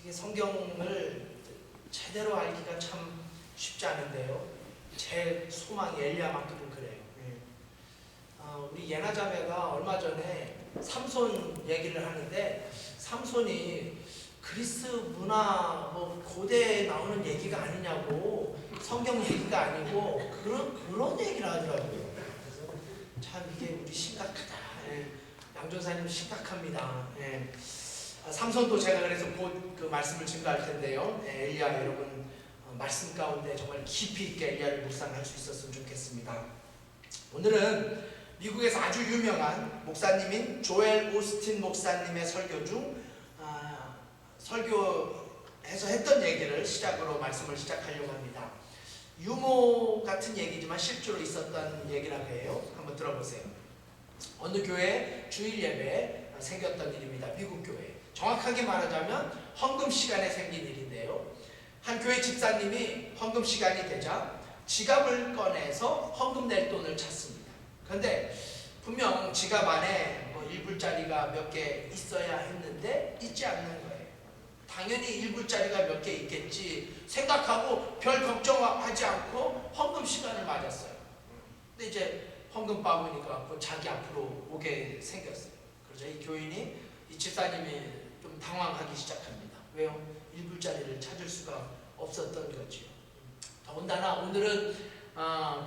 이게 성경을 제대로 알기가 참 쉽지 않은데요. 제 소망이 엘리야만큼은 그래요. 우리 예나 자매가 얼마 전에 삼손 얘기를 하는데, 삼손이 그리스 문화 뭐 고대에 나오는 얘기가 아니냐고, 성경 얘기가 아니고 그런 얘기를 하더라고요. 그래서 참 이게 우리 심각하다. 양전사님 심각합니다. 삼손도 제가 그래서 곧 그 말씀을 증거할 텐데요. 엘리야 여러분, 말씀 가운데 정말 깊이 있게 엘리야를 묵상할 수 있었으면 좋겠습니다. 오늘은 미국에서 아주 유명한 목사님인 조엘 오스틴 목사님의 설교 중 설교에서 했던 얘기를 시작으로 말씀을 시작하려고 합니다. 유머 같은 얘기지만 실제로 있었던 얘기라고 해요. 한번 들어보세요. 어느 교회 주일 예배에 생겼던 일입니다. 미국 교회. 정확하게 말하자면 헌금 시간에 생긴 일인데요. 한 교회 집사님이 헌금 시간이 되자 지갑을 꺼내서 헌금 낼 돈을 찾습니다. 그런데 분명 지갑 안에 뭐 1불짜리가 몇 개 있어야 했는데 있지 않는 거예요. 당연히 1불짜리가 몇 개 있겠지 생각하고 별 걱정하지 않고 헌금 시간을 맞았어요. 근데 이제 헌금 바구니가 자기 앞으로 오게 생겼어요. 그러자 이 교인이, 이 집사님이 좀 당황하기 시작합니다. 왜요? 1불짜리를 찾을 수가 없었던 거지요. 더군다나 오늘은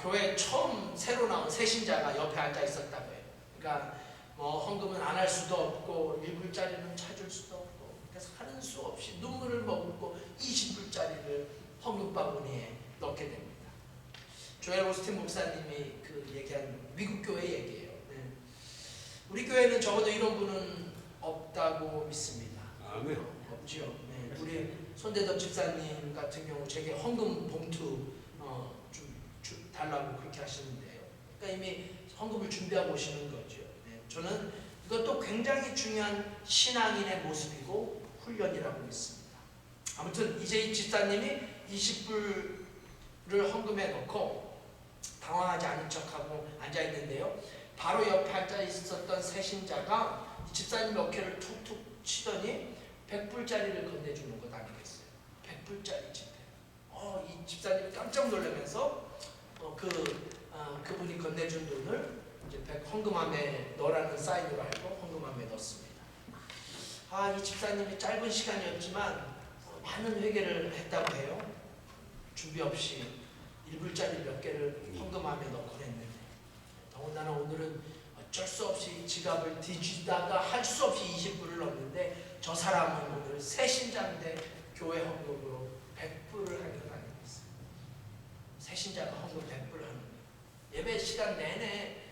교회 처음 새로 나온 새신자가 옆에 앉아 있었다고 해요. 그러니까 뭐 헌금은 안 할 수도 없고 1불짜리는 찾을 수도 없고, 그래서 하는 수 없이 눈물을 머금고 20불짜리를 헌금 바구니에 넣게 됩니다. 조엘 오스틴 목사님이 그 얘기한 미국 교회 얘기예요. 우리 교회는 적어도 이런 분은 없다고 믿습니다. 아멘. 없지요. 우리 손대덕 집사님 같은 경우 제게 헌금 봉투 좀 달라고 그렇게 하시는데요. 그러니까 이미 헌금을 준비하고 오시는 거죠. 저는 이것도 굉장히 중요한 신앙인의 모습이고 훈련이라고 믿습니다. 아무튼 이제 이 집사님이 20불을 헌금에 넣고 당황하지 않은 척하고 앉아 있는데요. 바로 옆에 앉아 있었던 새신자가 이 집사님 어깨를 툭툭 치더니 100불짜리를 건네주는 것 아니겠어요? 100불짜리 집회. 이 집사님이 깜짝 놀라면서 그분이 건네준 돈을 이제 헌금함에 넣으라는 사인으로 알고 헌금함에 넣습니다. 이 집사님이 짧은 시간이었지만 많은 회개를 했다고 해요. 준비 없이 1불짜리 몇 개를 헌금함에 넣고 했는데, 더군다나 오늘은 어쩔 수 없이 지갑을 뒤지다가 할 수 없이 20불을 넣었는데, 저 사람은 오늘 새신자인데 교회 헌금으로 100불을 한 것 아니겠어요? 새신자가 헌금 100불을 하는 거예요. 예배 시간 내내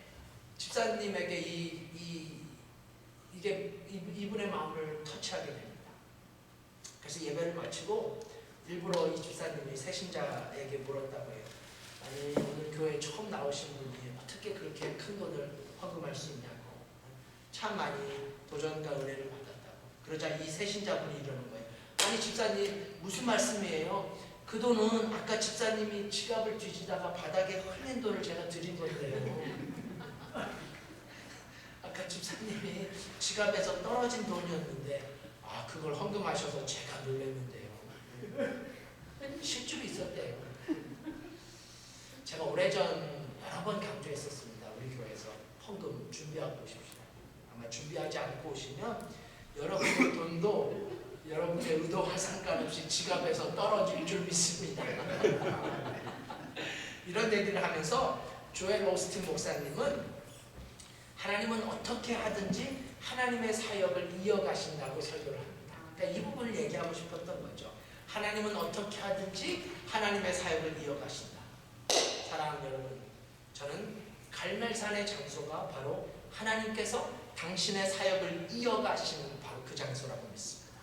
집사님에게 이분의 마음을 터치하게 됩니다. 그래서 예배를 마치고 일부러 이 집사님이 새신자에게 물었다고 해요. 아니, 오늘 교회에 처음 나오신 분이 어떻게 그렇게 큰 돈을 헌금할 수 있냐고. 참 많이 도전과 은혜를 받았다고. 그러자 이 새신자분이 이러는 거예요. 아니 집사님, 무슨 말씀이에요? 그 돈은 아까 집사님이 지갑을 뒤지다가 바닥에 흘린 돈을 제가 드린 건데요. 아까 집사님이 지갑에서 떨어진 돈이었는데 그걸 헌금하셔서 제가 놀랐는데요. 실제로 있었대요. 제가 오래전 여러 번 강조했었습니다. 우리 교회에서 헌금 준비하고 오십시오. 아마 준비하지 않고 오시면 여러분의 돈도 여러분의 의도와 상관없이 지갑에서 떨어질 줄 믿습니다. 이런 얘기를 하면서 조엘 오스틴 목사님은 하나님은 어떻게 하든지 하나님의 사역을 이어가신다고 설교를 합니다. 그러니까 이 부분을 얘기하고 싶었던 거죠. 하나님은 어떻게 하든지 하나님의 사역을 이어가신다. 사랑하는 여러분, 저는 갈멜산의 장소가 바로 하나님께서 당신의 사역을 이어가시는 바로 그 장소라고 믿습니다.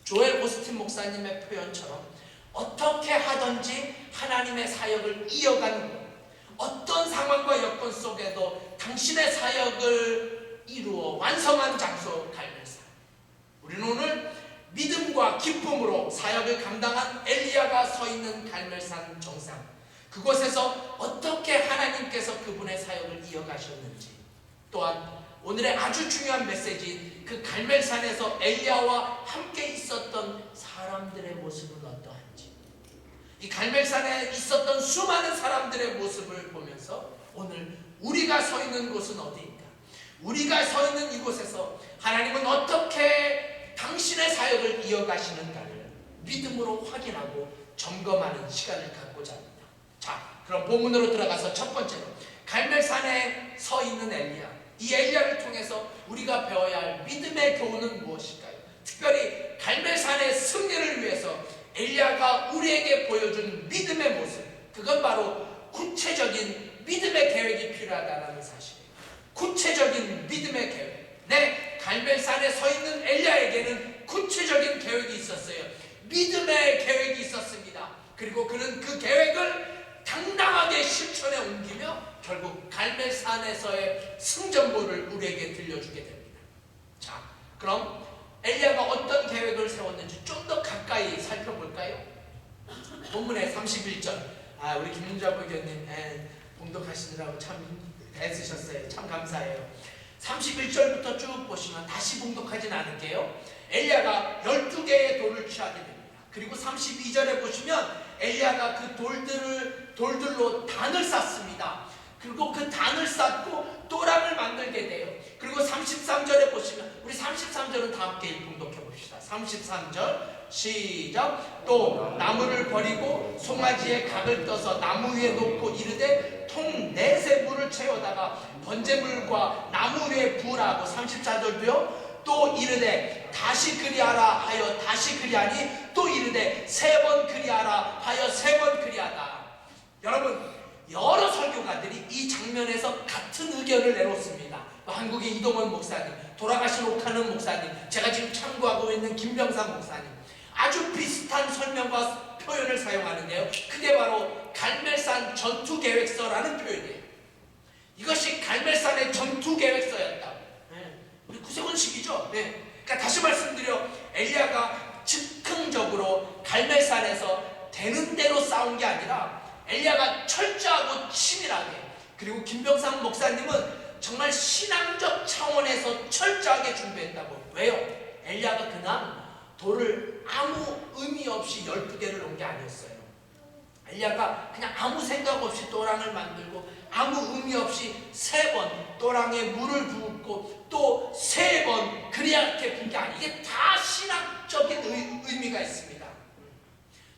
조엘 오스틴 목사님의 표현처럼 어떻게 하든지 하나님의 사역을 이어가는 것, 어떤 상황과 여건 속에도 당신의 사역을 이루어 완성한 장소 갈멜산. 우리는 오늘 믿음과 기쁨으로 사역을 감당한 엘리야가 서 있는 갈멜산 정상, 그곳에서 어떻게 하나님께서 그분의 사역을 이어가셨는지, 또한 오늘의 아주 중요한 메시지인 그 갈멜산에서 엘리야와 함께 있었던 모습은 어떠한지, 이 갈멜산에 있었던 수많은 사람들의 모습을 보면서 오늘 우리가 서 있는 곳은 어디인가, 우리가 서 있는 이곳에서 하나님은 어떻게 당신의 사역을 이어가시는가를 믿음으로 확인하고 점검하는 시간을 갖고자 합니다. 자, 그럼 본문으로 들어가서 첫 번째로 갈멜산에 서 있는 엘리야, 이 엘리야를 통해서 우리가 배워야 할 믿음의 교훈은 무엇일까요? 특별히 갈멜산의 승리를 위해서 엘리야가 우리에게 보여준 믿음의 모습, 그건 바로 구체적인 믿음의 계획이 필요하다는 사실이에요. 구체적인 믿음의 계획. 네, 갈멜산에 서 있는 엘리야에게는 구체적인 계획이 있었어요. 믿음의 계획이 있었습니다. 그리고 그는 그 계획을 당당하게 실천에 옮기며 결국 갈멜산에서의 승전보를 우리에게 들려주게 됩니다. 자, 그럼 엘리야가 어떤 계획을 세웠는지 좀 더 가까이 살펴볼까요? 본문의 31절, 우리 김문자 부교님 봉독하시느라고 참 애쓰셨어요. 참 감사해요. 31절부터 쭉 보시면 다시 봉독하진 않을게요. 엘리야가 12개의 돌을 취하게 됩니다. 그리고 32절에 보시면 엘리야가 그 돌들로 단을 쌓습니다. 그리고 그 단을 쌓고 또랑을 만들게 돼요. 그리고 33절에 보시면, 우리 33절은 다 함께 봉독해 봅시다. 33절 시작. 또 나무를 버리고 송아지에 각을 떠서 나무 위에 놓고 이르되 통 넷의 물을 채워다가 번제물과 나무 위에 부으라고. 34절도요. 또 이르되 다시 그리하라 하여 다시 그리하니 또 이르되 3번 그리하라 하여 3번 그리하다. 여러분, 여러 설교가들이 이 장면에서 같은 의견을 내놓습니다. 한국의 이동원 목사님, 돌아가신 옥하는 목사님, 제가 지금 참고하고 있는 김병상 목사님, 아주 비슷한 설명과 표현을 사용하는데요. 그게 바로 갈멜산 전투계획서라는 표현이에요. 이것이 갈멜산의 전투계획서였다. 우리 구세군식이죠. 그러니까 다시 말씀드려, 엘리야가 즉흥적으로 갈멜산에서 되는 대로 싸운 게 아니라 엘리야가 철저하고 치밀하게, 그리고 김병상 목사님은 정말 신앙적 차원에서 철저하게 준비했다고. 왜요? 엘리야가 그냥 돌을 아무 의미 없이 12개를 놓은 게 아니었어요. 엘리야가 그냥 아무 생각 없이 또랑을 만들고 아무 의미 없이 3번 또랑에 물을 붓고 또 3번 그렇게 붓는 게 아니에요. 이게 다 신학적인 의미가 있습니다.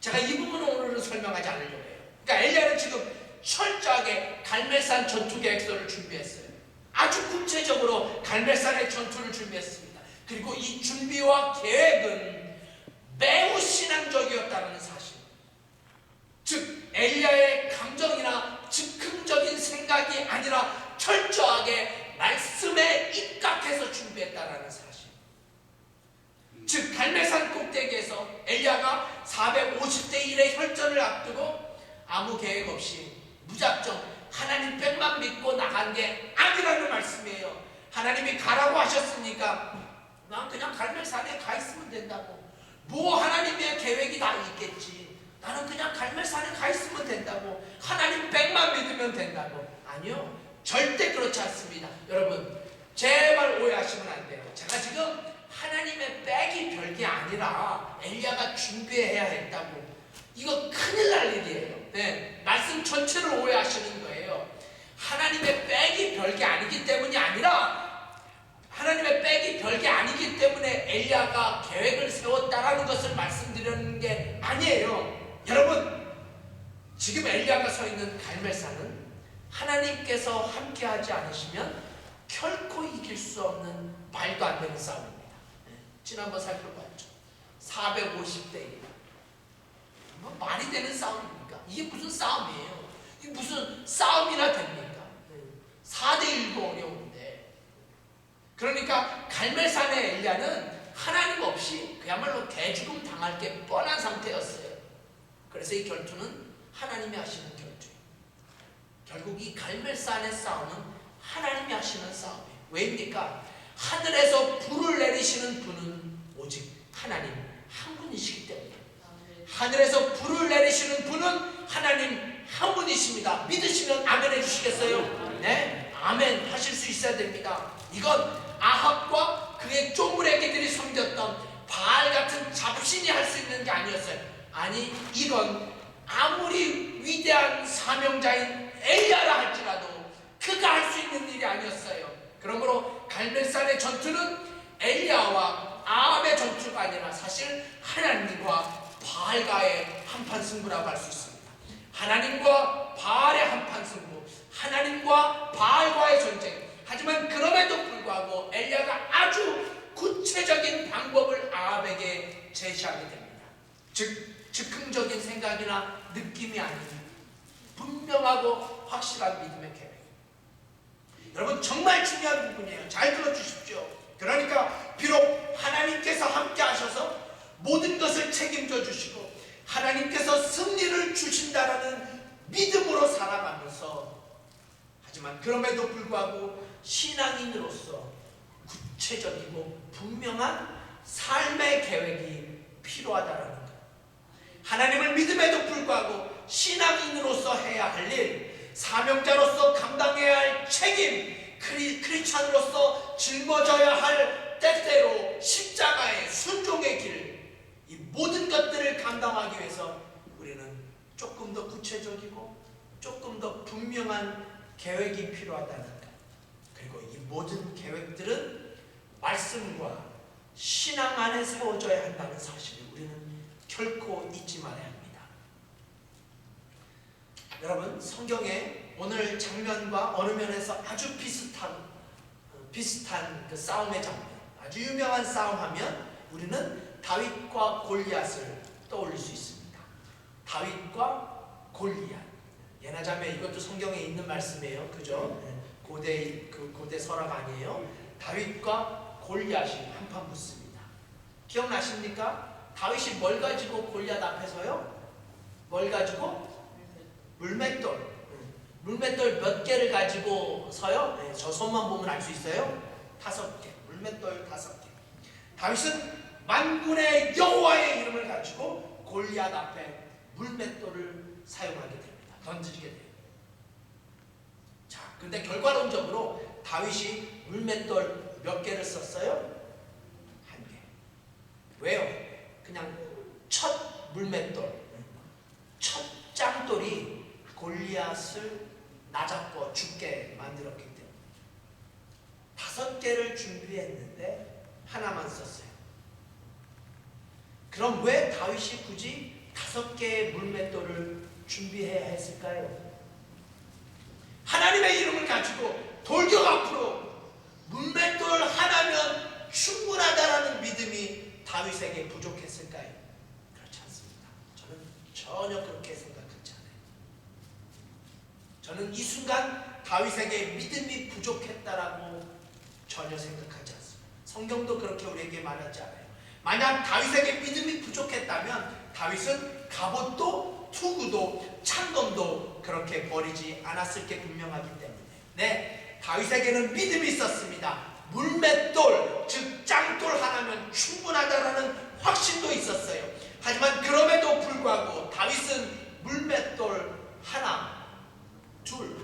제가 이 부분은 오늘은 설명하지 않으려고 해요. 그러니까 엘리야는 지금 철저하게 갈멜산 전투계획서를 준비했어요. 아주 구체적으로 갈멜산의 전투를 준비했습니다. 그리고 이 준비와 계획은 매우 신앙적이었다는 사실, 즉 엘리야의 감정이나 즉흥적인 생각이 아니라 철저하게 말씀에 입각해서 준비했다는 사실, 즉 갈멜산 꼭대기에서 엘리야가 450대 1의 혈전을 앞두고 아무 계획 없이 무작정 하나님 백만 믿고 나간 게 아니라는 말씀이에요. 하나님이 가라고 하셨으니까 난 그냥 갈멜산에 가 있으면 된다고. 뭐 하나님의 계획이 다 있겠지. 나는 그냥 갈멜산에 가 있으면 된다고. 하나님 백만 믿으면 된다고. 아니요, 절대 그렇지 않습니다. 여러분, 제발 오해하시면 안 돼요. 제가 지금 하나님의 백이 별게 아니라 엘리야가 준비해야 했다고, 이거 큰일 날 일이에요. 말씀 전체를 오해하시는 거예요. 하나님의 백이 별게 아니기 때문이 아니라, 하나님의 백이 별게 아니기 때문에 엘리야가 계획을 세웠다라는 것을 말씀드리는 게 아니에요. 여러분, 지금 엘리야가 서 있는 갈멜산은 하나님께서 함께하지 않으시면 결코 이길 수 없는 말도 안 되는 싸움입니다. 지난번 살펴봤죠. 450대 1. 뭐 말이 되는 싸움입니까? 이게 무슨 싸움이에요? 이게 무슨 싸움이나 됩니까? 4대 1도 어려운데. 그러니까 갈멜산의 엘리야는 하나님 없이 그야말로 개죽음 당할 게 뻔한 상태였어요. 그래서 이 결투는 하나님이 하시는 결투예요. 결국 이 갈멜산의 싸움은 하나님이 하시는 싸움이에요. 왜입니까? 하늘에서 불을 내리시는 분은 오직 하나님 한 분이시기 때문에. 하늘에서 불을 내리시는 분은 하나님 한 분이십니다. 믿으시면 아멘 해주시겠어요? 네, 아멘 하실 수 있어야 됩니다. 이건 아합과 그의 쪼무레기들이 섬겼던 바알 같은 잡신이 할 수 있는 게 아니었어요. 아니, 이건 아무리 위대한 사명자인 엘리야라 할지라도 그가 할 수 있는 일이 아니었어요. 그러므로 갈멜산의 전투는 엘리야와 아합의 전투가 아니라 사실 하나님과 바알과의 한판 승부라고 할 수 있습니다. 하나님과 바알의 한판 승부, 하나님과 바알과의 전쟁. 하지만 그럼에도 불구하고 엘리야가 아주 구체적인 방법을 아합에게 제시하게 됩니다. 즉흥적인 생각이나 느낌이 아닌 분명하고 확실한 믿음의 계획. 여러분, 정말 중요한 부분이에요. 잘 들어주십시오. 그러니까 비록 하나님께서 함께 하셔서 모든 것을 책임져 주시고 하나님께서 승리를 주신다라는 믿음으로 살아가면서, 하지만 그럼에도 불구하고 신앙인으로서 구체적이고 분명한 삶의 계획이 필요하다라는 것. 하나님을 믿음에도 불구하고 신앙인으로서 해야 할 일, 사명자로서 감당해야 할 책임, 크리스찬으로서 짊어져야 할 때때로 십자가의 순종의 길, 이 모든 것들을 감당하기 위해서 우리는 조금 더 구체적이고 조금 더 분명한 계획이 필요하다는 것. 그리고 이 모든 계획들은 말씀과 신앙 안에 세워져야 한다는 사실을 우리는 결코 잊지 말아야 합니다. 여러분, 성경에 오늘 장면과 어느 면에서 아주 비슷한 그 싸움의 장면, 아주 유명한 싸움하면 우리는 다윗과 골리앗을 떠올릴 수 있습니다. 다윗과 골리앗. 예나자매, 이것도 성경에 있는 말씀이에요. 그죠? 고대 설학 아니에요? 다윗과 골리앗이 한판 붙습니다. 기억나십니까? 다윗이 뭘 가지고 골리앗 앞에 서요? 뭘 가지고? 물맷돌. 물맷돌 몇 개를 가지고 서요? 네, 저 손만 보면 알 수 있어요? 5개. 물맷돌 5개. 다윗은 만군의 여호와의 이름을 가지고 골리앗 앞에 물맷돌을 사용하게 됩니다. 던지게 돼요. 자, 근데 결과론적으로 다윗이 물맷돌 몇 개를 썼어요? 1개. 왜요? 그냥 첫 물맷돌, 첫 짱돌이 골리앗을 나잡고 죽게 만들었기 때문에 5개를 준비했는데 하나만 썼어요. 그럼 왜 다윗이 굳이 5개의 물맷돌을 준비해야 했을까요? 하나님의 이름을 가지고 돌격 앞으로 물맷돌 하나면 충분하다라는 믿음이 다윗에게 부족했을까요? 그렇지 않습니다. 저는 전혀 그렇게 생각하지 않아요. 저는 이 순간 다윗에게 믿음이 부족했다라고 전혀 생각하지 않습니다. 성경도 그렇게 우리에게 말하지 않아요. 만약 다윗에게 믿음이 부족했다면 다윗은 갑옷도 투구도 창검도 그렇게 버리지 않았을 게 분명하기 때문에, 네, 다윗에게는 믿음이 있었습니다. 물맷돌, 즉 짱돌 하나면 충분하다라는 확신도 있었어요. 하지만 그럼에도 불구하고 다윗은 물맷돌 하나, 둘,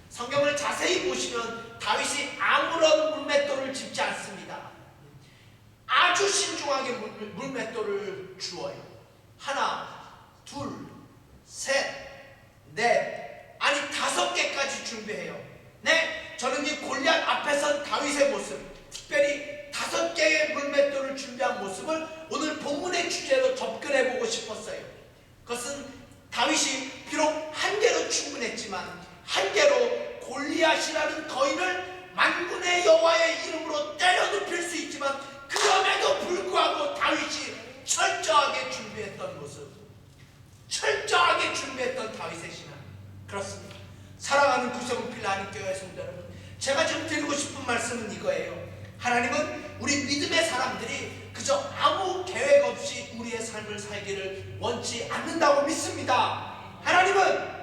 성경을 자세히 보시면 다윗이 아무런 물맷돌을 짚지 않습니다. 아주 신중하게 물맷돌을 주어요. 하나, 둘, 셋, 넷, 아니 5개까지 준비해요. 네, 저는 이 골리앗 앞에 선 다윗의 모습, 특별히 5개의 물맷돌을 준비한 모습을 오늘 본문의 주제로 접근해보고 싶었어요. 그것은 다윗이 비록 1개로 충분했지만 1개로 골리앗이라는 거인을 만군의 여호와의 이름으로 때려 눕힐 수 있지만 그럼에도 불구하고 다윗이 철저하게 준비했던 모습, 철저하게 준비했던 다윗의 신앙. 그렇습니다. 사랑하는 구성필 하나님교회 성도 여러분, 제가 지금 드리고 싶은 말씀은 이거예요. 하나님은 우리 믿음의 사람들이 그저 아무 계획 없이 우리의 삶을 살기를 원치 않는다고 믿습니다. 하나님은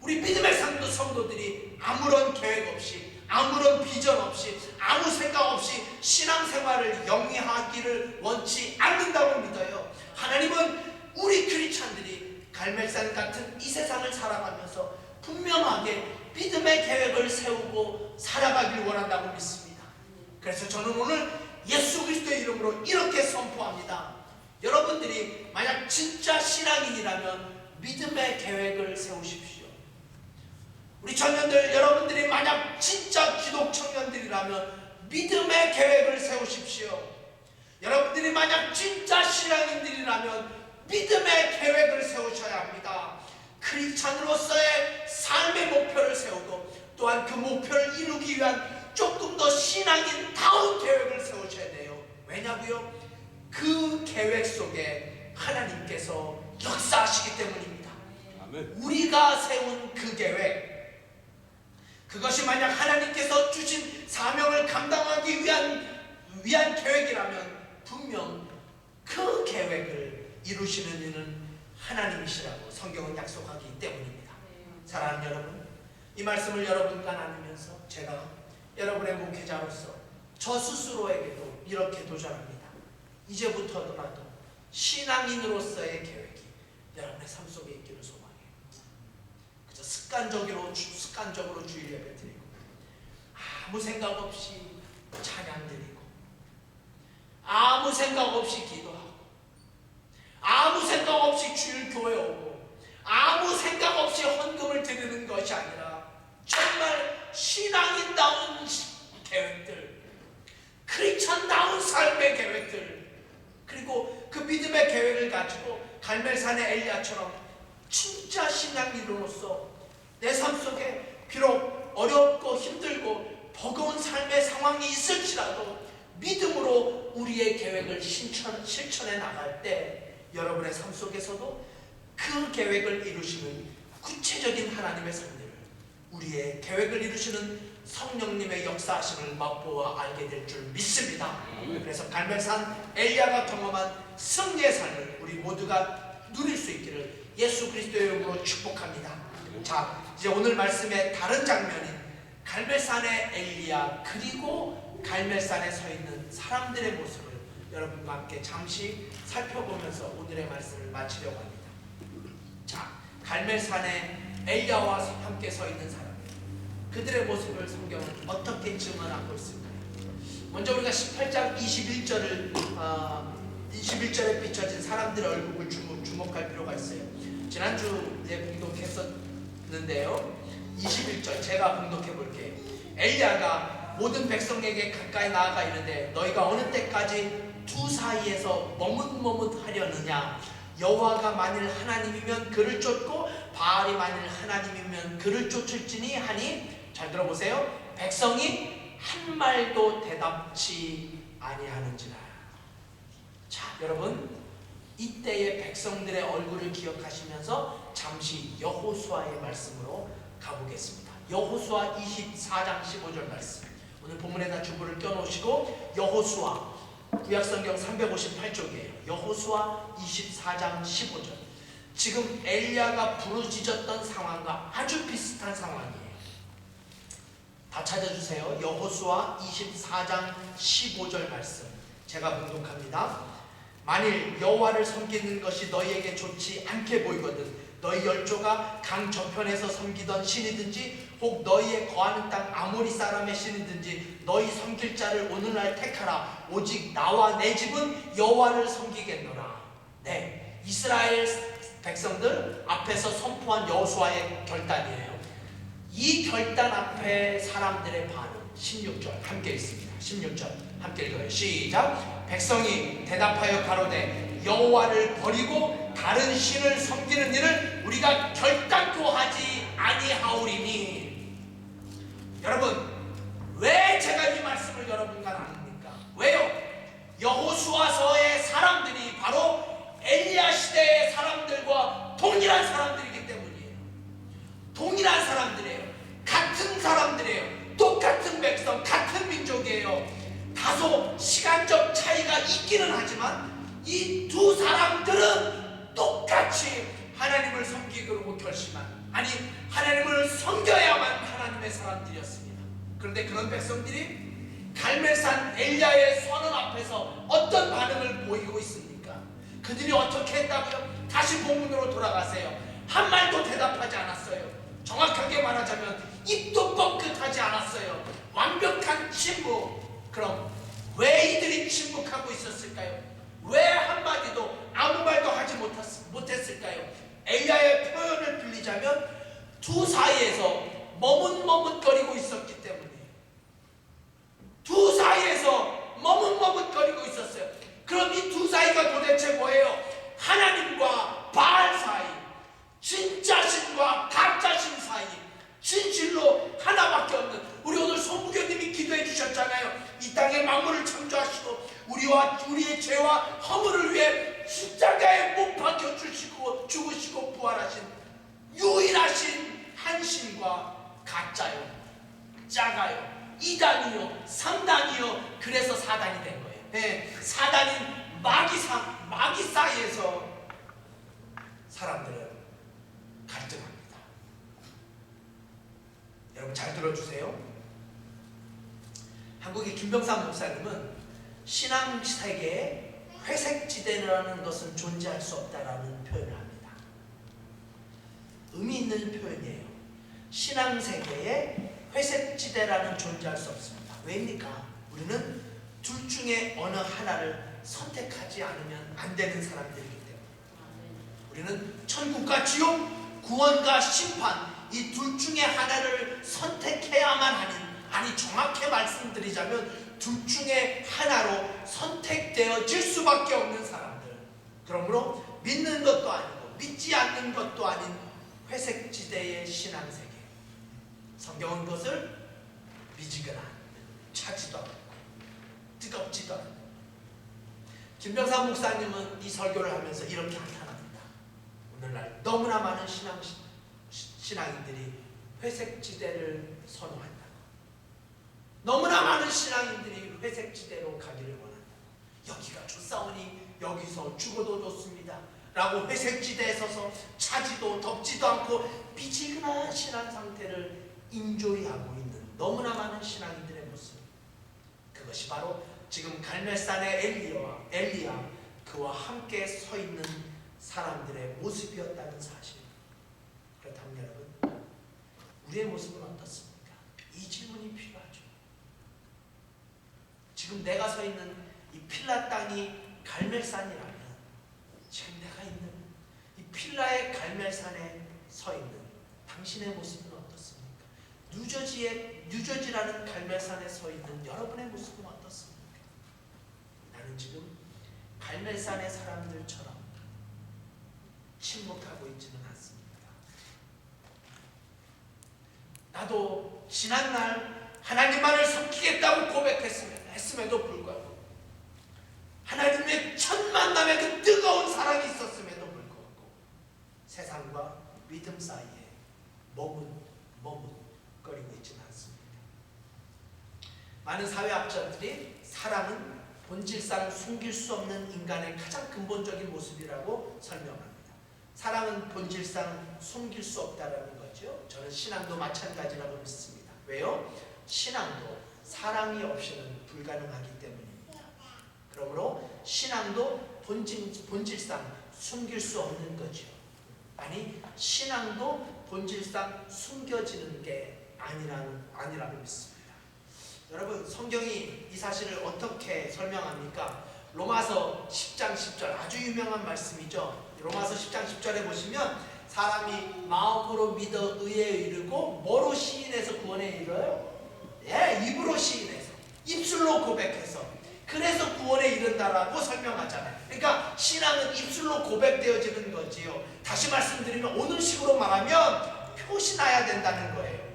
우리 믿음의 성도들이 아무런 계획 없이, 아무런 비전 없이, 아무 생각 없이 신앙생활을 영위하기를 원치 않는다고 믿어요. 하나님은 우리 크리스찬들이 갈멜산 같은 이 세상을 살아가면서 분명하게 믿음의 계획을 세우고 살아가길 원한다고 믿습니다. 그래서 저는 오늘 예수 그리스도의 이름으로 이렇게 선포합니다. 여러분들이 만약 진짜 신앙인이라면 믿음의 계획을 세우십시오. 우리 청년들, 여러분들이 만약 진짜 기독 청년들이라면 믿음의 계획을 세우십시오. 여러분들이 만약 진짜 신앙인들이라면 믿음의 계획을 세우셔야 합니다. 크리스찬으로서의 삶의 목표를 세우고 또한 그 목표를 이루기 위한 조금 더 신앙인다운 계획을 세우셔야 돼요. 왜냐고요? 그 계획 속에 하나님께서 역사하시기 때문입니다. 아멘. 우리가 세운 그 계획, 그것이 만약 하나님께서 주신 사명을 감당하기 위한 계획이라면 분명 그 계획을 이루시는 이는 하나님이시라고 성경은 약속하기 때문입니다. 사랑하는 여러분, 이 말씀을 여러분과 나누면서 제가 여러분의 목회자로서 저 스스로에게도 이렇게 도전합니다. 이제부터라도 신앙인으로서의 계획이 여러분의 삶 속에 있기를 소망해요. 그저 습관적으로 주일 예배 드리고 아무 생각 없이 찬양 드리고 아무 생각 없이 기도하고 아무 생각 없이 주일 교회 오고 아무 생각 없이 헌금을 드리는 것이 아니라 정말 신앙인다운 계획들, 크리스천다운 삶의 계획들, 그리고 그 믿음의 계획을 가지고 갈멜산의 엘리야처럼 진짜 신앙인으로서 내 삶 속에 비록 어렵고 힘들고 버거운 삶의 상황이 있을지라도 믿음으로 우리의 계획을 실천해 나갈 때 여러분의 삶 속에서도 그 계획을 이루시는 구체적인 하나님의 삶들을, 우리의 계획을 이루시는 성령님의 역사하심을 맛보아 알게 될 줄 믿습니다. 그래서 갈멜산 엘리야가 경험한 승리의 삶을 우리 모두가 누릴 수 있기를 예수 그리스도의 이름으로 축복합니다. 자, 이제 오늘 말씀의 다른 장면인 갈멜산의 엘리야 그리고 갈멜산에 서 있는 사람들의 모습을 여러분과 함께 잠시 살펴보면서 오늘의 말씀을 마치려고 합니다. 자, 갈멜산에 엘리야와 함께 서 있는 사람들, 그들의 모습을 성경은 어떻게 증언하고 있을까요? 먼저 우리가 18장 21절에 비춰진 사람들의 얼굴을 주목할 필요가 있어요. 지난주에 봉독했었는데요. 21절 제가 봉독해 볼게요. 엘리야가 모든 백성에게 가까이 나아가 이르되 너희가 어느 때까지 두 사이에서 머뭇머뭇하려느냐? 여호와가 만일 하나님이면 그를 쫓고 바알이 만일 하나님이면 그를 쫓을지니 하니, 잘 들어보세요. 백성이 한 말도 대답치 아니하는지라. 자, 여러분, 이때의 백성들의 얼굴을 기억하시면서 잠시 여호수아의 말씀으로 가보겠습니다. 여호수아 24장 15절 말씀, 오늘 본문에다 주보를 껴놓으시고 여호수아 구약성경 358쪽이에요. 여호수아 24장 15절. 지금 엘리야가 부르짖었던 상황과 아주 비슷한 상황이에요. 다 찾아주세요. 여호수아 24장 15절 말씀 제가 봉독합니다. 만일 여호와를 섬기는 것이 너희에게 좋지 않게 보이거든 너희 열조가 강 저편에서 섬기던 신이든지 혹 너희의 거하는 땅 아모리 사람의 신이든지 너희 섬길 자를 오늘날 택하라. 오직 나와 내 집은 여호와를 섬기겠노라. 네, 이스라엘 백성들 앞에서 선포한 여호수아의 결단이에요. 이 결단 앞에 사람들의 반응 16절 함께 읽습니다. 16절 함께 읽어요. 시작. 백성이 대답하여 가로되 여호와를 버리고 다른 신을 섬기는 일을 우리가 결단코 하지 아니하오리니. 여러분, 왜 제가 이 말씀을 여러분과 나눕니까? 왜요? 여호수아서의 사람들이 바로 엘리야 시대의 사람들과 동일한 사람들이기 때문이에요. 동일한 사람들이에요. 같은 사람들이에요. 똑같은 백성, 같은 민족이에요. 다소 시간적 차이가 있기는 하지만 이 두 사람들은 똑같이 하나님을 섬기고 결심한, 아니 하나님을 섬겨야만 하나님의 사람들이었습니다. 그런데 그런 백성들이 갈멜산 엘리야의 선언 앞에서 어떤 반응을 보이고 있습니까? 그들이 어떻게 했다고요? 다시 본문으로 돌아가세요. 한 말도 대답하지 않았어요. 정확하게 말하자면 입도 뻥끗하지 않았어요. 완벽한 침묵. 그럼 왜 이들이 침묵하고 있었을까요? 왜 한마디도 아무 말도 하지 못했을까요? 엘리야의 표현을 빌리자면 두 사이에서 머뭇머뭇거리고 있었기 때문이에요. 두 사이에서 머뭇머뭇거리고 있었어요. 그럼 이 두 사이가 도대체 뭐예요? 하나님과 바알 사이, 진짜 신과 가짜 신 사이, 진실로 하나밖에 없는, 우리 오늘 송무교님이 기도해 주셨잖아요. 이 땅에 만물을 창조하시고 우리와 우리의 죄와 허물을 위해 십자가에 못 박혀 주시고 죽으시고 부활하신 유일하신 한 신과 가짜요, 짜가요, 이단이요, 삼단이요. 그래서 사단이 된 거예요. 네, 사단인 마귀 사이에서 사람들은 갈등합니다. 여러분 잘 들어주세요. 한국의 김병삼 목사님은 신앙 세계에 회색지대라는 것은 존재할 수 없다라는 표현을 합니다. 의미 있는 표현이에요. 신앙 세계에 회색지대라는 존재할 수 없습니다. 왜입니까? 우리는 둘 중에 어느 하나를 선택하지 않으면 안 되는 사람들이기 때문에, 우리는 천국과 지옥, 구원과 심판, 이 둘 중에 하나를 선택해야만 하는, 아니 정확히 말씀드리자면 둘 중에 하나로 선택되어질 수밖에 없는 사람들. 그러므로 믿는 것도 아니고 믿지 않는 것도 아닌 회색지대의 신앙세계. 성경은 그것을 미지근한, 차지도 않고 뜨겁지도 않고. 김병삼 목사님은 이 설교를 하면서 이렇게 한탄합니다. 오늘날 너무나 많은 신앙인들이 회색지대를 선호한다. 너무나 많은 신앙인들이 회색지대로 가기를 원한다. 여기가 좋사오니 여기서 죽어도 좋습니다 라고 회색지대에 서서 차지도 덥지도 않고 미지근한 신앙 상태를 인조이하고 있는 너무나 많은 신앙인들의 모습. 그것이 바로 지금 갈멜산의 엘리야 그와 함께 서 있는 사람들의 모습이었다는 사실. 그렇다면 여러분, 우리의 모습은 어떻습니까? 이 질문이 필요하죠. 지금 내가 서 있는 이 필라 땅이 갈멜산이라면, 지금 내가 있는 이 필라의 갈멜산에 서 있는 당신의 모습은 어떻습니까? 뉴저지라는 갈멜산에 서 있는 여러분의 모습은 어떻습니까? 나는 지금 갈멜산의 사람들처럼 침묵하고 있지는 않습니다. 나도 지난날 하나님만을 섬기겠다고 고백했음에도 불구하고, 하나님의 첫 만남의 그 뜨거운 사랑이 있었음에도 불구하고 세상과 믿음 사이에 머뭇거리고 있지는 않습니다. 많은 사회학자들이 사랑은 본질상 숨길 수 없는 인간의 가장 근본적인 모습이라고 설명합니다. 사랑은 본질상 숨길 수 없다라는 거죠. 저는 신앙도 마찬가지라고 믿습니다. 왜요? 신앙도 사랑이 없이는 불가능하기 때문입니다. 그러므로 신앙도 본질상 숨길 수 없는 거죠. 아니, 신앙도 본질상 숨겨지는 게 아니라고 믿습니다. 여러분, 성경이 이 사실을 어떻게 설명합니까? 로마서 10장 10절, 아주 유명한 말씀이죠. 로마서 10장 10절에 보시면 사람이 마음으로 믿어 의에 이르고 뭐로 시인해서 구원에 이르러요? 입으로 시인해서, 입술로 고백해서, 그래서 구원에 이른다라고 설명하잖아요. 그러니까 신앙은 입술로 고백되어지는 거지요. 다시 말씀드리면 오늘식으로 말하면 표시나야 된다는 거예요.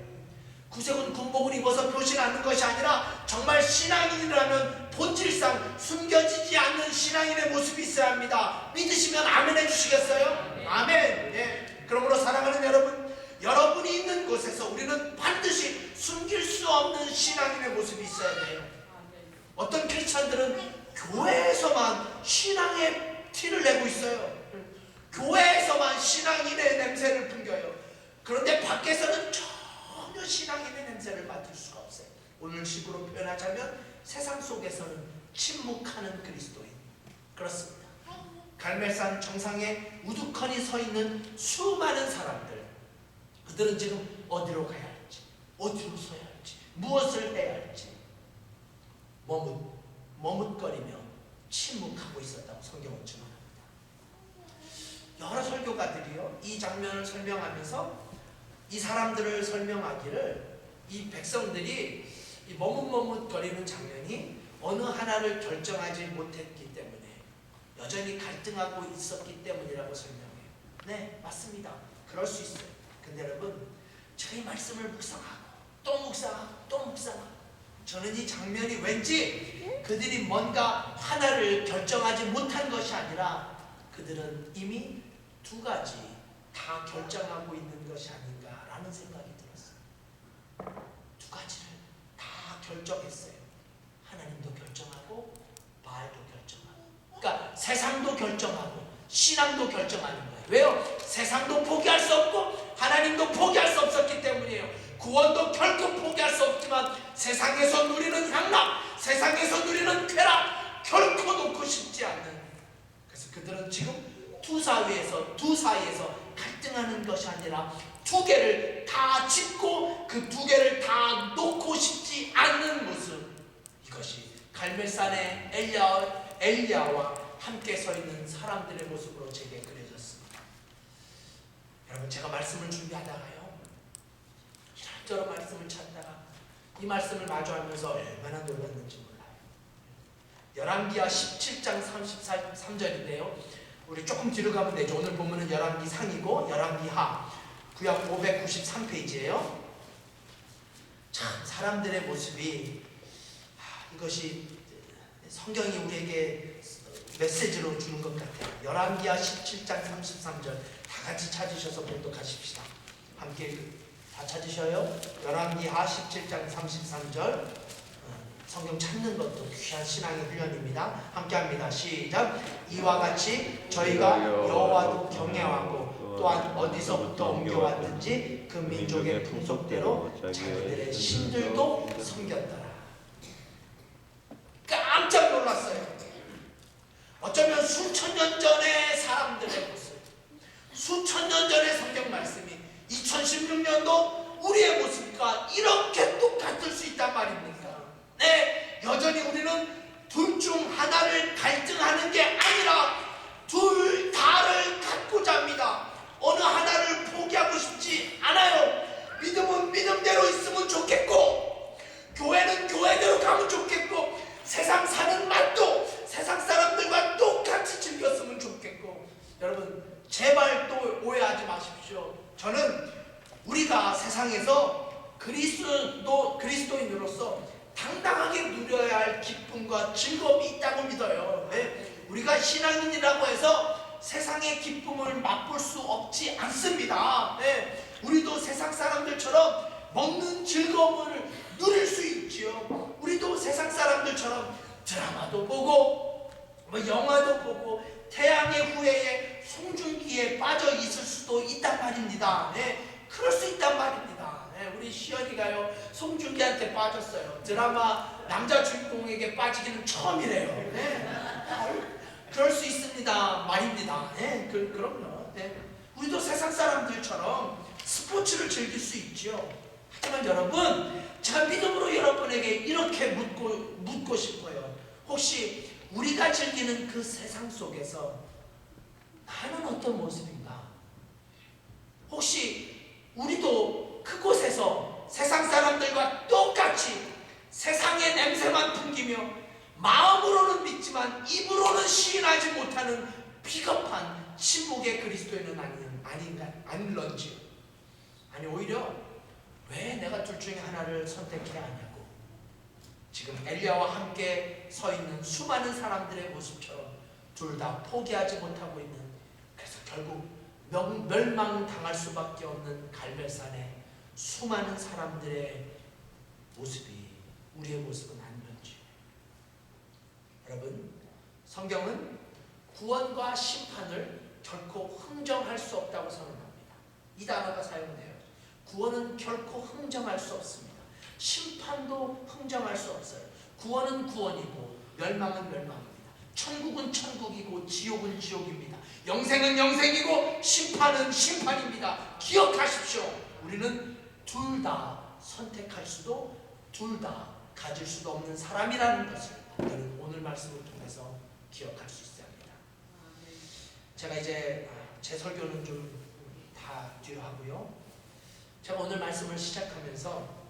구색은 군복을 입어서 표시나는 것이 아니라 정말 신앙인이라면 본질상 숨겨지지 않는 신앙인의 모습이 있어야 합니다. 믿으시면 아멘 해주시겠어요? 아멘. 예. 그러므로 사랑하는 여러분, 여러분이 있는 곳에서 우리는 반드시 숨길 수 없는 신앙인의 모습이 있어야 돼요. 어떤 크리스찬들은 교회에서만 신앙의 티를 내고 있어요. 교회에서만 신앙인의 냄새를 풍겨요. 그런데 밖에서는 전혀 신앙인의 냄새를 맡을 수가 없어요. 오늘 식으로 표현하자면 세상 속에서는 침묵하는 그리스도인. 그렇습니다. 갈멜산 정상에 우두커니 서 있는 수많은 사람들, 그들은 지금 어디로 가야 할지, 어디로 서야 할지, 무엇을 해야 할지 머뭇거리며 침묵하고 있었다고 성경은 증언합니다. 여러 설교가들이요, 이 장면을 설명하면서 이 사람들을 설명하기를 이 백성들이 이 머뭇머뭇거리는 장면이 어느 하나를 결정하지 못했기 때문에 여전히 갈등하고 있었기 때문이라고 설명해요. 네, 맞습니다. 그럴 수 있어요. 근데 여러분, 제가 이 말씀을 묵상하고 또 묵상하고 또 묵상하고, 저는 이 장면이 왠지 그들이 뭔가 하나를 결정하지 못한 것이 아니라 그들은 이미 두 가지 다 결정하고 있는 것이 아닌가라는 생각이 들었어요. 두 가지를 다 결정했어요. 하나님도 결정하고 바알도 결정하고, 그러니까 세상도 결정하고 신앙도 결정하는 거예요. 왜요? 세상도 포기할 수 없고 하나님도 포기할 수 없었기 때문이에요. 구원도 결코 포기할 수 없지만 세상에서 누리는 향락, 세상에서 누리는 쾌락 결코 놓고 싶지 않는, 그래서 그들은 지금 두 사이에서 갈등하는 것이 아니라 두 개를 다 짚고 그 두 개를 다 놓고 싶지 않는 모습, 이것이 갈멜산의 엘리야와 함께 서 있는 사람들의 모습으로 제게 그려졌습니다. 여러분, 제가 말씀을 준비하다가요, 이런저런 말씀을 찾다가 이 말씀을 마주하면서 얼마나 놀랐는지 몰라요. 열왕기하 17장 33절인데요. 우리 조금 뒤로 가면 되죠. 오늘 본문은 열왕기 상이고 열왕기하 구약 593페이지예요. 참 사람들의 모습이, 이것이 성경이 우리에게 메시지로 주는 것 같아요. 열왕기하 17장 33절 다 같이 찾으셔서 봉독하십시다. 함께 다 찾으셔요. 열왕기하 17장 33절. 성경 찾는 것도 귀한 신앙의 훈련입니다. 함께합니다. 시작. 이와 같이 저희가 여호와도 경외하고 또한 어디서부터 옮겨왔든지 그 민족의 풍속대로 자기들의 신들도 섬겼더라. 깜짝 놀랐어요. 어쩌면 수천 년 전의 사람들의 모습, 수천 년 전의 성경 말씀이 2016년도 우리의 모습과 이렇게 똑같을 수 있단 말입니까? 네, 여전히 우리는 둘 중 하나를 갈등하는 게 아니라 둘 다를 갖고자 합니다. 어느 하나를 포기하고 싶지 않아요. 믿음은 믿음대로 있으면 좋겠고, 교회는 교회대로 가면 좋겠고, 세상 사는 맛도 세상 사람들과 똑같이 즐겼으면 좋겠고. 여러분, 제발 또 오해하지 마십시오. 저는 우리가 세상에서 그리스도인으로서 당당하게 누려야 할 기쁨과 즐거움이 있다고 믿어요. 네? 우리가 신앙인이라고 해서 세상의 기쁨을 맛볼 수 없지 않습니다. 네? 우리도 세상 사람들처럼 먹는 즐거움을 누릴 수 있지요. 우리도 세상 사람들처럼 드라마도 보고 영화도 보고 태양의 후예에 송중기에 빠져 있을 수도 있단 말입니다. 네? 그럴 수 있단 말입니다. 네, 우리 시연이가요, 송중기한테 빠졌어요. 드라마 남자 주인공에게 빠지기는 처음이래요. 네? 그럴 수 있습니다 말입니다. 네? 그럼요. 네? 우리도 세상 사람들처럼 스포츠를 즐길 수 있죠. 하지만 여러분, 제가 믿음으로 여러분에게 이렇게 묻고 싶어요. 혹시 우리가 즐기는 그 세상 속에서 나는 어떤 모습인가? 혹시 우리도 그곳에서 세상 사람들과 똑같이 세상의 냄새만 풍기며 마음으로는 믿지만 입으로는 시인하지 못하는 비겁한 침묵의 그리스도인은 아닐런지요? 아니, 오히려 왜 내가 둘 중에 하나를 선택해야 하냐고, 지금 엘리야와 함께 서 있는 수많은 사람들의 모습처럼 둘 다 포기하지 못하고 있는, 그래서 결국 멸망당할 수밖에 없는 갈멜산의 수많은 사람들의 모습이 우리의 모습은 아닌지. 여러분, 성경은 구원과 심판을 결코 흥정할 수 없다고 선언합니다. 이 단어가 사용돼요. 구원은 결코 흥정할 수 없습니다. 심판도 흥정할 수 없어요. 구원은 구원이고 멸망은 멸망입니다. 천국은 천국이고 지옥은 지옥입니다. 영생은 영생이고 심판은 심판입니다. 기억하십시오. 우리는 둘 다 선택할 수도 둘 다 가질 수도 없는 사람이라는 것을 이거는 오늘 말씀을 통해서 기억할 수 있어야 합니다. 제가 이제 제 설교는 좀 다 뒤로 하고요. 제가 오늘 말씀을 시작하면서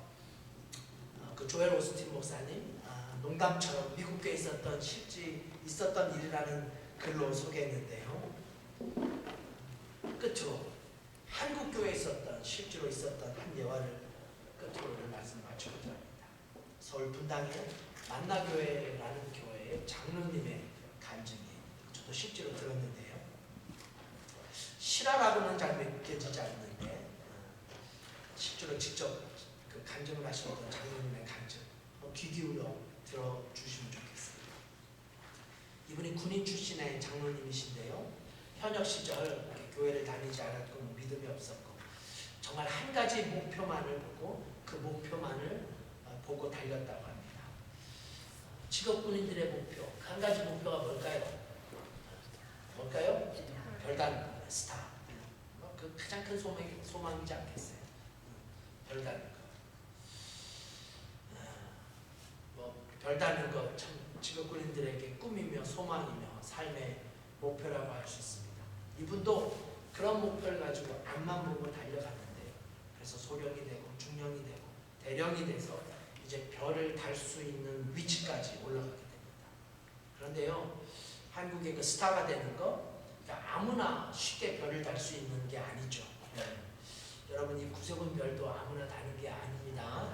그 조엘 오스틴 목사님 농담처럼 미국 교회에 실제 있었던 일이라는 글로 소개했는데요. 끝으로 한국 교회에 실제로 있었던 한 예화를 끝으로 오늘 말씀을 마치고자 합니다. 서울 분당에 만나교회라는 교회의 장로님의 간증이에요. 저도 실제로 들었는데요. 실화라고는 잘 믿겨지지 않는데 실제로 직접 그 간증을 하셨던 장로님의 간증 귀 기울여 들어주시면 좋겠습니다. 이분이 군인 출신의 장로님이신데요. 현역 시절 교회를 다니지 않았고 믿음이 없었고 정말 한 가지 목표만을 보고 그 목표만을 보고 달렸다고 합니다. 직업군인들의 목표 한 가지 목표가 뭘까요? 별단 스타. 그 가장 큰 소망이지 않겠어요? 별다는 거. 별다는 것 참 직업군인들에게 꿈이며 소망이며 삶의 목표라고 할 수 있습니다. 이분도 그런 목표를 가지고 앞만 보고 달려갔는데요. 그래서 소령이 되고 중령이 되고 대령이 돼서 이제 별을 달 수 있는 위치까지 올라가게 됩니다. 그런데요, 한국의 그 스타가 되는 거 그러니까 아무나 쉽게 별을 달 수 있는 게 아니죠. 여러분 이 구세군 별도 아무나 다는 게 아닙니다.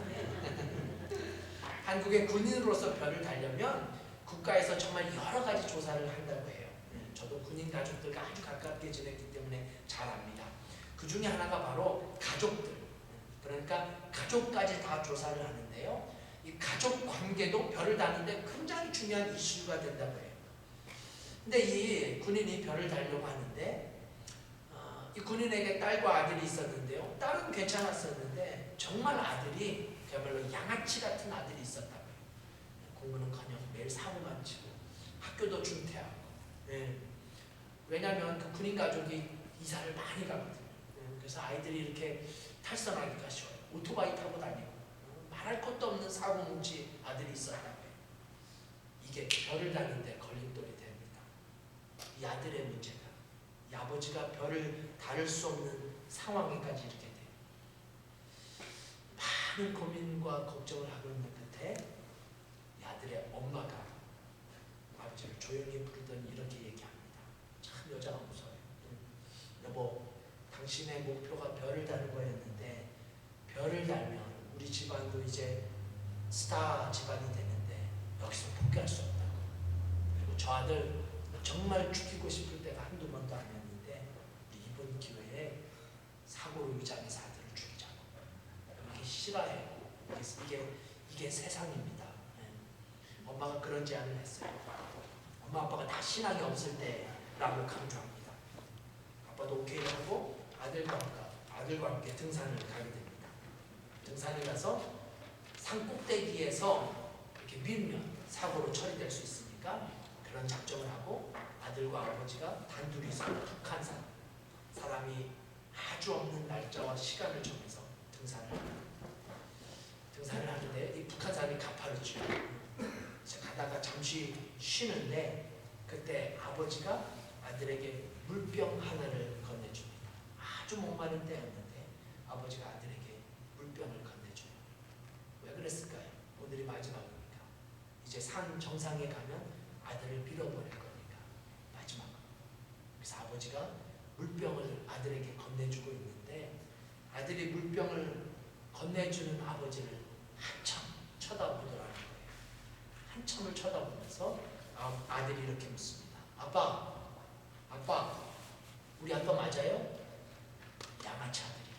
한국의 군인으로서 별을 달려면 국가에서 정말 여러 가지 조사를 한다고 해요. 저도 군인 가족들과 아주 가깝게 지냈기 때문에 잘 압니다. 그 중에 하나가 바로 가족들. 그러니까 가족까지 다 조사를 하는데요. 이 가족 관계도 별을 다는데 굉장히 중요한 이슈가 된다고 해요. 근데 이 군인이 별을 달려고 하는데 이 군인에게 딸과 아들이 있었는데요. 딸은 괜찮았었는데 정말 아들이 그야말로 양아치 같은 아들이 있었다고요. 공부는커녕 매일 사고만 치고 학교도 중퇴하고. 왜냐하면 그 군인 가족이 이사를 많이 가거든요. 그래서 아이들이 이렇게 탈선하기가 쉬워요. 오토바이 타고 다니고 말할 것도 없는 사고뭉치 아들이 있었다고요. 이게 별을 다는데 걸림돌이 됩니다. 이 아들의 문제가 이 아버지가 별을 다룰 수 없는 상황에까지 이렇게 돼요. 많은 고민과 걱정을 하고 있는 끝에 이 아들의 엄마가 아버지를 조용히 부르더니 이렇게 얘기합니다. 참 여자가 무서워요. 여보, 당신의 목표가 별을 다는 거였는데 별을 달면 우리 집안도 이제 스타 집안이 되는데 여기서 포기할 수 없다고. 그리고 저 아들 정말 죽이고 싶을 때가 한두 번도 아니었는데 우리 이번 기회에 사고로 위장해서 아들을 죽이자고. 이게 싫어해요. 이게 세상입니다. 엄마가 그런 제안을 했어요. 엄마 아빠가 다 신앙이 없을 때라고 강조합니다. 아빠도 오케이 하고 아들과 함께 등산을 가게 됩니다. 등산을 가서 산 꼭대기에서 이렇게 밀면 사고로 처리될 수 있으니까 그런 작정을 하고 아들과 아버지가 단둘이서 북한산 사람이 아주 없는 날짜와 시간을 정해서 등산을 합니다. 등산을 하는데 이 북한산이 가파르죠. 가다가 잠시 쉬는데 그때 아버지가 아들에게 물병 하나를 건네줍니다. 아주 목마른 때였는데 아버지가 아들에게 물병을 건네줘요. 왜 그랬을까요? 오늘이 마지막이니까. 이제 산 정상에 가면 아들을 빌어버릴 거니까 마지막으로. 그래서 아버지가 물병을 아들에게 건네주고 있는데 아들이 물병을 건네주는 아버지를 한참 쳐다보더라는 거예요. 한참을 쳐다보면서 아들이 이렇게 묻습니다. 아빠, 우리 아빠 맞아요? 양아치 아들이.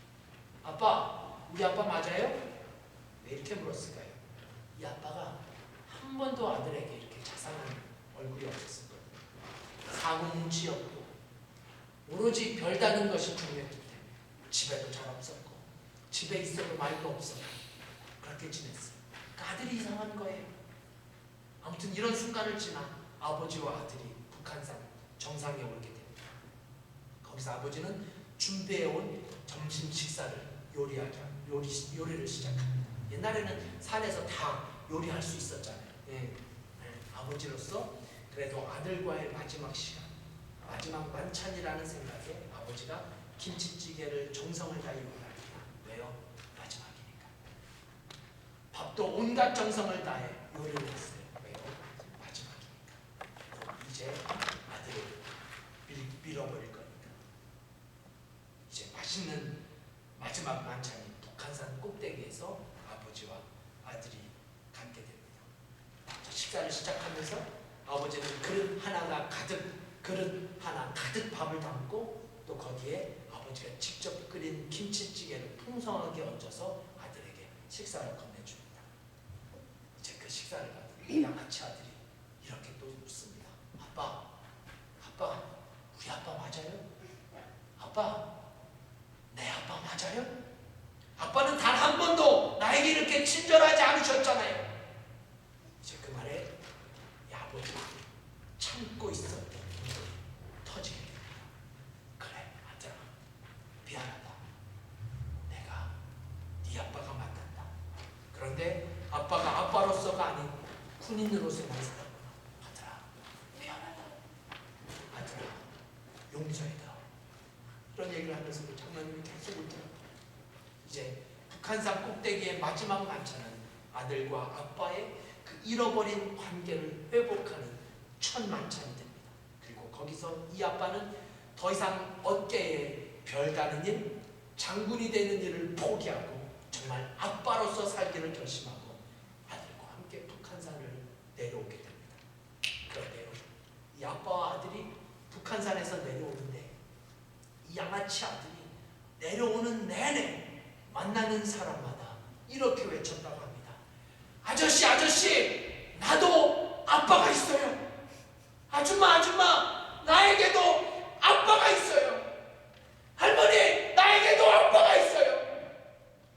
아빠, 우리 아빠 맞아요? 왜 이렇게 물었을까요? 이 아빠가 한 번도 아들에게 이렇게 자상한 얼굴이 없었습니다. 사고뭉치였고 오로지 별다는 것이 중요했기 때문에 집에도 잘 없었고 집에 있어도 말도 없었고 그렇게 지냈어요. 그러니까 아들이 이상한 거예요. 아무튼 이런 순간을 지나 아버지와 아들이 북한산 정상에 오게 됩니다. 거기서 아버지는 준비해온 점심 식사를 요리를 시작합니다. 옛날에는 산에서 다 요리할 수 있었잖아요. 아버지로서 그래도 아들과의 마지막 시간, 마지막 만찬이라는 생각에 아버지가 김치찌개를 정성을 다해 요리합니다. 왜요? 마지막이니까. 밥도 온갖 정성을 다해 요리를 했어요. 왜요? 마지막이니까. 이제 아들을 밀어버릴 거니까. 이제 맛있는 마지막 만찬이 북한산 꼭대기에서 아버지와 아들이 갖게 됩니다. 식사를 시작하면서 아버지는 그릇 하나 가득 밥을 담고 또 거기에 아버지가 직접 끓인 김치찌개를 풍성하게 얹어서 아들에게 식사를 건네줍니다. 이제 그 식사를 받은 양아치 아들이 이렇게 또 묻습니다. 아빠, 우리 아빠 맞아요? 아빠, 내 아빠 맞아요? 아빠는 단 한 번도 나에게 이렇게 친절하지 않으셨잖아요. 이제 그 말에 이 아버지가 참고 있었던 눈물이 터지게 됩니다. 그래, 아들아, 미안하다. 내가 네 아빠가 맞단다. 그런데 아빠가 아빠로서가 아닌 군인으로서만 살았구나. 아들아, 미안하다. 아들아, 용서해다. 이런 얘기를 하면서 장로님이 계속 울더라고요. 이제 북한산 꼭대기의 마지막 만찬은 아들과 아빠의 그 잃어버린 관계를 회복하는 첫 만찬이 됩니다. 그리고 거기서 이 아빠는 더 이상 어깨에 별 다는 일, 장군이 되는 일을 포기하고 정말 아빠로서 살기를 결심하고 아들과 함께 북한산을 내려오게 됩니다. 그런데요, 이 아빠와 아들이 북한산에서 내려오는데 이 양아치 아들이 내려오는 내내 만나는 사람마다 이렇게 외쳤다고 합니다. 아저씨, 나도 아빠가 있어요. 아줌마, 나에게도 아빠가 있어요. 할머니, 나에게도 아빠가 있어요.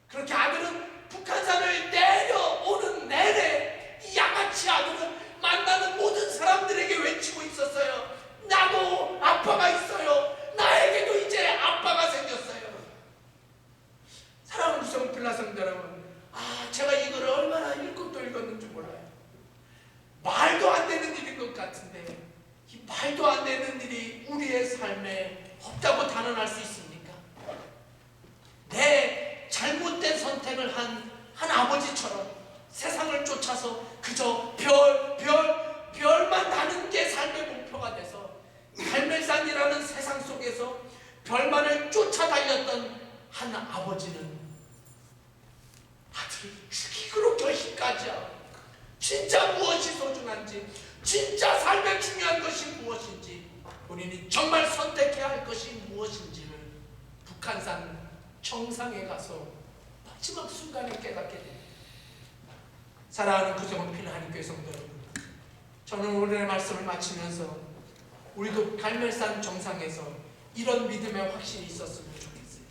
그렇게 아들은 북한산을 내려오는 내내 이 양아치 아들은 만나는 모든 사람들에게 외치고 있었어요. 나도 아빠가 있어요. 나에게도 이제 아빠가 생겼어요. 사랑하는 구성필라 성도 여러분, 제가 이걸 얼마나 읽고 또 읽었는지 몰라요. 말도 안 되는 일인 것 같은데 이 말도 안 되는 일이 우리의 삶에 없다고 단언할 수 있습니까? 내 잘못된 선택을 한 아버지처럼 세상을 쫓아서 그저 별만 나는 게 삶의 목표가 돼서 갈멜산이라는 세상 속에서 별만을 쫓아다녔던 한 아버지는 아들을 죽이기로 결심까지 하고 진짜 무엇이 소중한지, 진짜 삶에 중요한 것이 무엇인지, 본인이 정말 선택해야 할 것이 무엇인지를 북한산 정상에 가서 마지막 순간에 깨닫게 됩니다. 사랑하는 구성필 하나님교회 성도 여러분, 저는 오늘의 말씀을 마치면서 우리도 갈멜산 정상에서 이런 믿음의 확신이 있었으면 좋겠어요.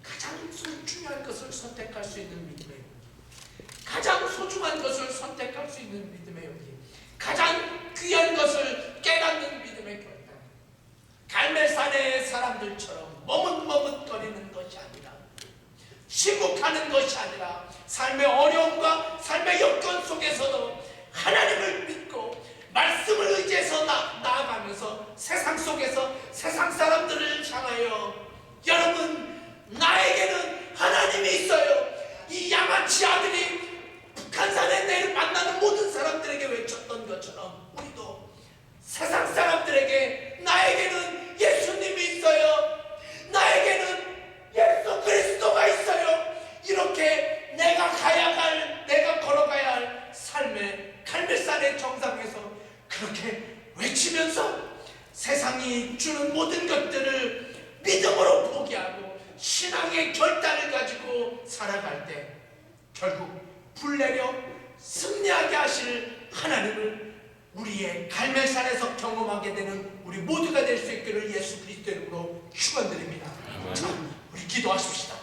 가장 중요한 것을 선택할 수 있는 믿음의 용기, 가장 소중한 것을 선택할 수 있는 믿음의 용기, 가장 귀한 것을 깨닫는 믿음의 결단. 갈멜산의 사람들처럼 머뭇머뭇거리는 것이 아니라, 침묵하는 것이 아니라, 삶의 어려움과 삶의 여건 속에서도 하나님을 믿고 말씀을 의지해서 나아가면서 세상 속에서 세상 사람들을 향하여, 여러분, 나에게는 하나님이 있어요. 이 양아치 아들이 북한산에 내일 만나는 모든 사람들에게 외쳤던 것처럼 우리도 세상 사람들에게 나에게는 예수님이 있어요. 나에게는 예수 그리스도가 있어요. 이렇게 내가 걸어가야 할 삶의 갈멜산의 정상에서 그렇게 외치면서 세상이 주는 모든 것들을 믿음으로 포기하고 신앙의 결단을 가지고 살아갈 때 결국 불내려 승리하게 하실 하나님을 우리의 갈멜산에서 경험하게 되는 우리 모두가 될 수 있기를 예수 그리스도 이름으로 축원드립니다. 자, 우리 기도하십시다.